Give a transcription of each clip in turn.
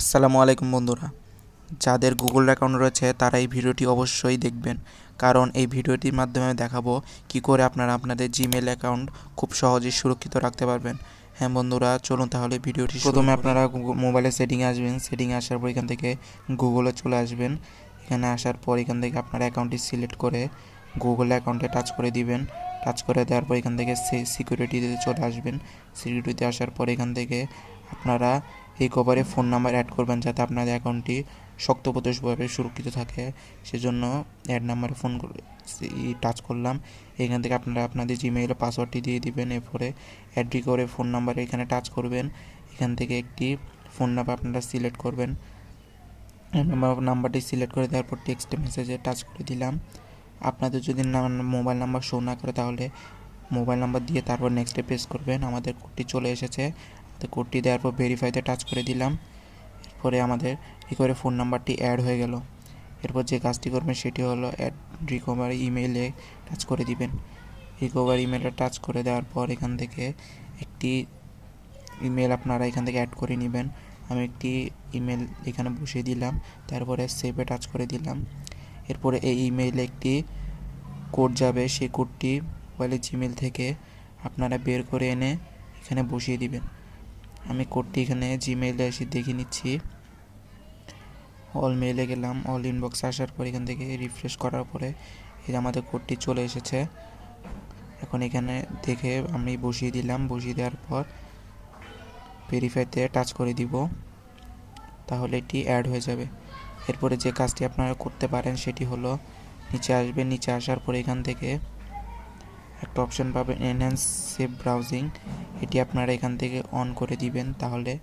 আসসালামু আলাইকুম বন্ধুরা, যাদের গুগল অ্যাকাউন্ট রয়েছে তারা এই ভিডিওটি অবশ্যই দেখবেন, কারণ এই ভিডিওটির মাধ্যমে দেখাবো কি করে আপনারা আপনাদের জিমেল অ্যাকাউন্ট খুব সহজেই সুরক্ষিত রাখতে পারবেন। হ্যাঁ বন্ধুরা, চলুন তাহলে ভিডিওটি প্রথমে আপনারা মোবাইলের সেটিংয়ে আসবেন। সেটিংয়ে আসার পর এখান থেকে গুগলে চলে আসবেন। এখানে আসার পর এখান থেকে আপনার অ্যাকাউন্টটি সিলেক্ট করে গুগল অ্যাকাউন্টে টাচ করে দিবেন। টাচ করে দেওয়ার পর এখান থেকে সিকিউরিটিতে চলে আসবেন। সিকিউরিটিতে আসার পর এখান থেকে আপনারা এই কভারে ফোন নাম্বার অ্যাড করবেন, যাতে আপনাদের অ্যাকাউন্টটি শক্তপোক্তভাবে সুরক্ষিত থাকে। সেজন্য অ্যাড নাম্বারে ফোন টাচ করলাম। এখান থেকে আপনারা আপনাদের জিমেইলে পাসওয়ার্ডটি দিয়ে দিবেন। এরপরে অ্যাড করে ফোন নাম্বারে এখানে টাচ করবেন। এখান থেকে একটি ফোন নাম্বার আপনারা সিলেক্ট করবেন। নাম্বারটি সিলেক্ট করে দেওয়ার পর টেক্সট মেসেজে টাচ করে দিলাম। আপনাদের যদি মোবাইল নাম্বার শো না করে তাহলে মোবাইল নাম্বার দিয়ে তারপর নেক্সটে প্রেস করবেন। আমাদের কোডটি চলে এসেছে। কোডটি দেওয়ার পর ভেরিফাইতে টাচ করে দিলাম। এরপরে আমাদের করে ফোন নাম্বারটি অ্যাড হয়ে গেল। এরপর যে কাজটি করবেন সেটি হলো অ্যাড রিকভারি ইমেইলে টাচ করে দিবেন। রিকভারি ইমেইলে টাচ করে দেওয়ার পর এখান থেকে একটি ইমেল আপনারা এখান থেকে অ্যাড করে নেবেন। আমি একটি ইমেল এখানে বসিয়ে দিলাম, তারপরে সেভে টাচ করে দিলাম। এরপরে এই ইমেইলে একটি কোড যাবে, সেই কোডটি মোবাইলের জিমেল থেকে আপনারা বের করে এনে এখানে বসিয়ে দিবেন। আমি কোডটি এখানে জিমেইলে এসে দেখে নিচ্ছি। অল মেইলে গেলাম। অল ইনবক্সে আসার পর এখান থেকে রিফ্রেশ করার পরে এই আমাদের কোডটি চলে এসেছে। এখন এখানে দেখে আমি বসিয়ে দিলাম। বসিয়ে দেওয়ার পর ভেরিফাইতে টাচ করে দিব, তাহলে এটি অ্যাড হয়ে যাবে। এরপরে যে কাজটি আপনারা করতে পারেন সেটি হলো নিচে আসবেন। নিচে আসার পর এখান থেকে একটা অপশন পাবেন এনহ্যান্স সেভ ব্রাউজিং। এটি আপনারা এখান থেকে অন করে দিবেন, তাহলে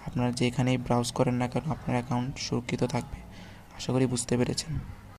আপনারা যেখানেই ব্রাউজ করেন না কেন আপনার অ্যাকাউন্ট সুরক্ষিত থাকবে। আশা করি বুঝতে পেরেছেন।